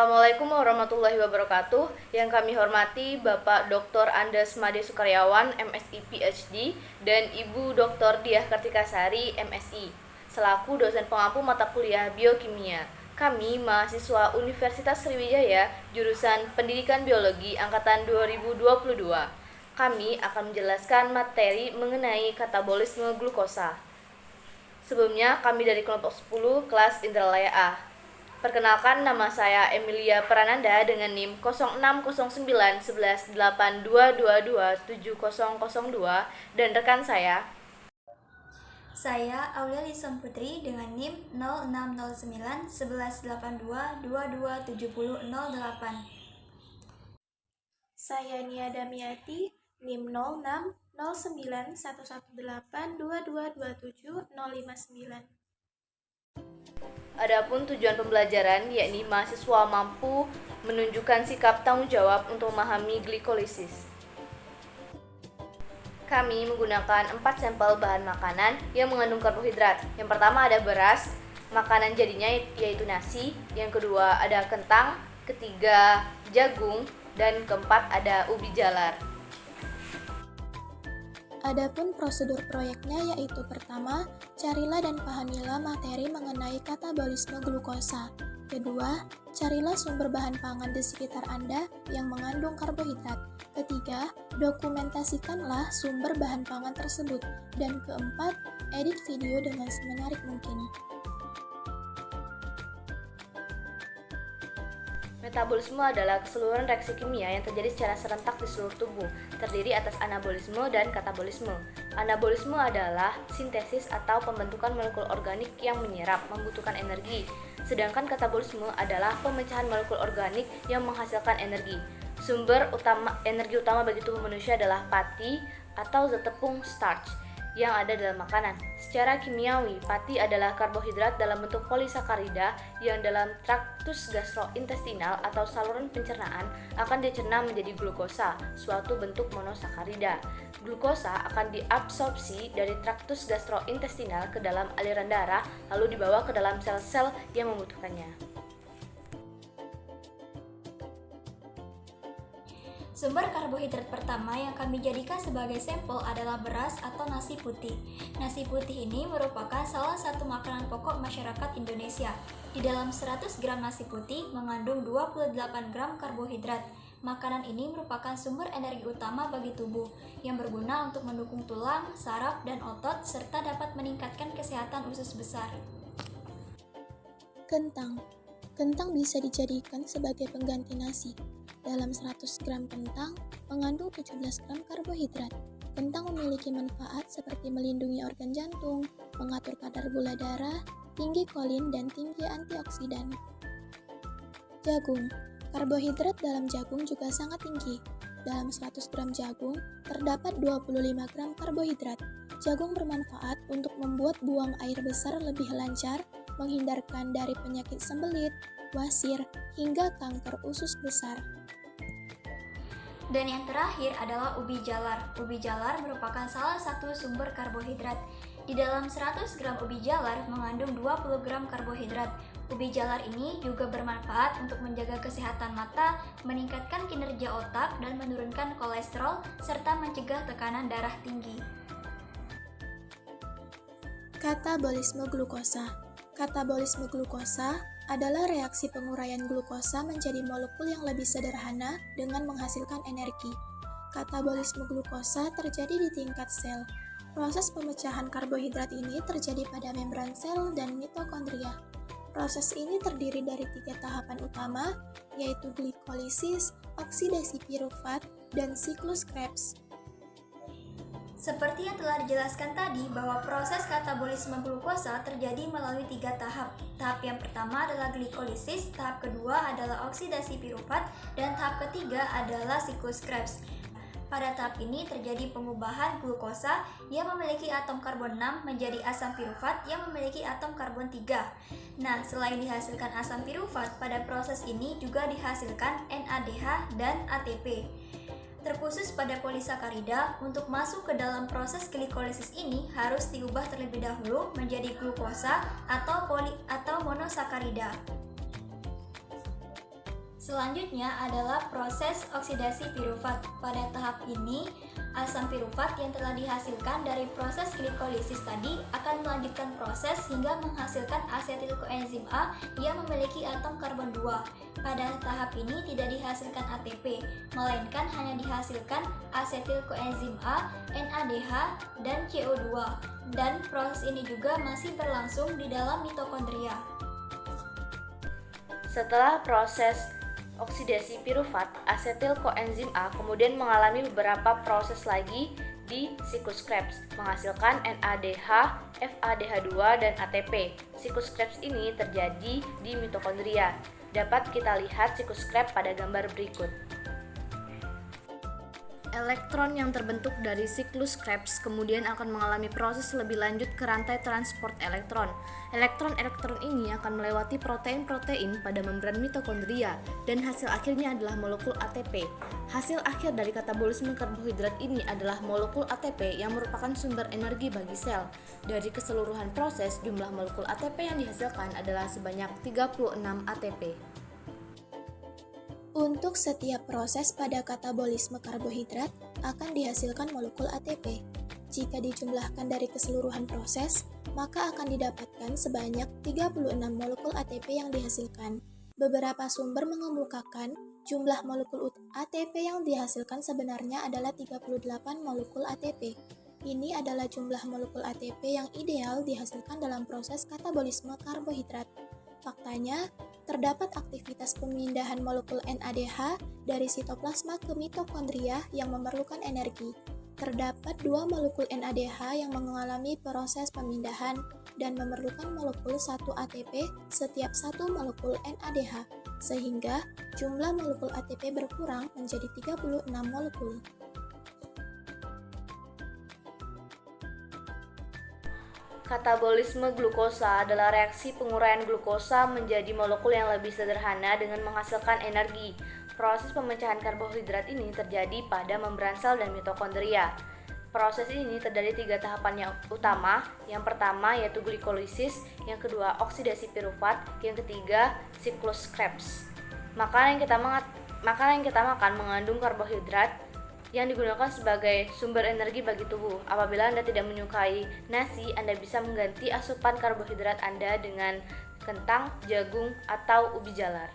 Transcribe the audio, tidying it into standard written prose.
Assalamualaikum warahmatullahi wabarakatuh. Yang kami hormati Bapak Dr. Andes Made Sukaryawan, MSI PhD, dan Ibu Dr. Diah Kartikasari, MSI, selaku dosen pengampu mata kuliah Biokimia. Kami mahasiswa Universitas Sriwijaya, jurusan Pendidikan Biologi angkatan 2022. Kami akan menjelaskan materi mengenai katabolisme glukosa. Sebelumnya, kami dari kelompok 10 kelas Indralaya A. Perkenalkan, nama saya Emilia Prananda dengan NIM 06919822270002 dan rekan saya. Saya Aulia Lison Putri dengan NIM 06091182227008. Saya Nia Damiati, NIM 06911822270059. Adapun tujuan pembelajaran yakni mahasiswa mampu menunjukkan sikap tanggung jawab untuk memahami glikolisis. Kami menggunakan 4 sampel bahan makanan yang mengandung karbohidrat. Yang pertama ada beras, makanan jadinya yaitu nasi. Yang kedua ada kentang, ketiga jagung, dan keempat ada ubi jalar. Adapun prosedur proyeknya yaitu pertama, carilah dan pahamilah materi mengenai katabolisme glukosa. Kedua, carilah sumber bahan pangan di sekitar Anda yang mengandung karbohidrat. Ketiga, dokumentasikanlah sumber bahan pangan tersebut. Dan keempat, edit video dengan semenarik mungkin. Metabolisme adalah keseluruhan reaksi kimia yang terjadi secara serentak di seluruh tubuh, terdiri atas anabolisme dan katabolisme. Anabolisme adalah sintesis atau pembentukan molekul organik yang menyerap, membutuhkan energi, sedangkan katabolisme adalah pemecahan molekul organik yang menghasilkan energi. Sumber energi utama bagi tubuh manusia adalah pati atau zat tepung starch yang ada dalam makanan. Secara kimiawi, pati adalah karbohidrat dalam bentuk polisakarida yang dalam traktus gastrointestinal atau saluran pencernaan akan dicerna menjadi glukosa, suatu bentuk monosakarida. Glukosa akan diabsorpsi dari traktus gastrointestinal ke dalam aliran darah lalu dibawa ke dalam sel-sel yang membutuhkannya. Sumber karbohidrat pertama yang kami jadikan sebagai sampel adalah beras atau nasi putih. Nasi putih ini merupakan salah satu makanan pokok masyarakat Indonesia. Di dalam 100 gram nasi putih mengandung 28 gram karbohidrat. Makanan ini merupakan sumber energi utama bagi tubuh yang berguna untuk mendukung tulang, saraf, dan otot serta dapat meningkatkan kesehatan usus besar. Kentang. Kentang bisa dijadikan sebagai pengganti nasi. Dalam 100 gram kentang mengandung 17 gram karbohidrat. Kentang memiliki manfaat seperti melindungi organ jantung, mengatur kadar gula darah, tinggi kolin, dan tinggi antioksidan. Jagung. Karbohidrat dalam jagung juga sangat tinggi. Dalam 100 gram jagung terdapat 25 gram karbohidrat. Jagung bermanfaat untuk membuat buang air besar lebih lancar, menghindarkan dari penyakit sembelit, wasir, hingga kanker usus besar. Dan yang terakhir adalah ubi jalar. Ubi jalar merupakan salah satu sumber karbohidrat. Di dalam 100 gram ubi jalar mengandung 20 gram karbohidrat. Ubi jalar ini juga bermanfaat untuk menjaga kesehatan mata, meningkatkan kinerja otak, dan menurunkan kolesterol, serta mencegah tekanan darah tinggi. Katabolisme glukosa. Katabolisme glukosa adalah reaksi penguraian glukosa menjadi molekul yang lebih sederhana dengan menghasilkan energi. Katabolisme glukosa terjadi di tingkat sel. Proses pemecahan karbohidrat ini terjadi pada membran sel dan mitokondria. Proses ini terdiri dari 3 tahapan utama, yaitu glikolisis, oksidasi pirufat, dan siklus Krebs. Seperti yang telah dijelaskan tadi bahwa proses katabolisme glukosa terjadi melalui 3 tahap. Tahap yang pertama adalah glikolisis, tahap kedua adalah oksidasi pirufat, dan tahap ketiga adalah siklus Krebs. Pada tahap ini terjadi pengubahan glukosa yang memiliki atom karbon 6 menjadi asam pirufat yang memiliki atom karbon 3. Nah, selain dihasilkan asam pirufat, pada proses ini juga dihasilkan NADH dan ATP. Terkhusus pada polisakarida, untuk masuk ke dalam proses glikolisis ini harus diubah terlebih dahulu menjadi glukosa atau monosakarida. Selanjutnya adalah proses oksidasi pirufat. Pada tahap ini, asam pirufat yang telah dihasilkan dari proses glikolisis tadi akan melanjutkan proses hingga menghasilkan asetil koenzim A yang memiliki atom karbon 2. Pada tahap ini tidak dihasilkan ATP, melainkan hanya dihasilkan asetil koenzim A, NADH, dan CO2. Dan proses ini juga masih berlangsung di dalam mitokondria. Setelah proses oksidasi pirufat, asetil koenzim A kemudian mengalami beberapa proses lagi di siklus Krebs, menghasilkan NADH, FADH2, dan ATP. Siklus Krebs ini terjadi di mitokondria. Dapat kita lihat siklus Krebs pada gambar berikut. Elektron yang terbentuk dari siklus Krebs kemudian akan mengalami proses lebih lanjut ke rantai transport elektron. Elektron-elektron ini akan melewati protein-protein pada membran mitokondria dan hasil akhirnya adalah molekul ATP. Hasil akhir dari katabolisme karbohidrat ini adalah molekul ATP yang merupakan sumber energi bagi sel. Dari keseluruhan proses, jumlah molekul ATP yang dihasilkan adalah sebanyak 36 ATP. Untuk setiap proses pada katabolisme karbohidrat akan dihasilkan molekul ATP. Jika dijumlahkan dari keseluruhan proses, maka akan didapatkan sebanyak 36 molekul ATP yang dihasilkan. Beberapa sumber mengemukakan jumlah molekul ATP yang dihasilkan sebenarnya adalah 38 molekul ATP. Ini adalah jumlah molekul ATP yang ideal dihasilkan dalam proses katabolisme karbohidrat. Faktanya, terdapat aktivitas pemindahan molekul NADH dari sitoplasma ke mitokondria yang memerlukan energi. Terdapat 2 molekul NADH yang mengalami proses pemindahan dan memerlukan molekul 1 ATP setiap 1 molekul NADH, sehingga jumlah molekul ATP berkurang menjadi 36 molekul. Katabolisme glukosa adalah reaksi penguraian glukosa menjadi molekul yang lebih sederhana dengan menghasilkan energi. Proses pemecahan karbohidrat ini terjadi pada membran sel dan mitokondria. Proses ini terdiri 3 tahapan yang utama. Yang pertama yaitu glikolisis, yang kedua oksidasi pirufat, yang ketiga siklus Krebs. Makanan yang kita makan mengandung karbohidrat yang digunakan sebagai sumber energi bagi tubuh. Apabila Anda tidak menyukai nasi, Anda bisa mengganti asupan karbohidrat Anda dengan kentang, jagung, atau ubi jalar.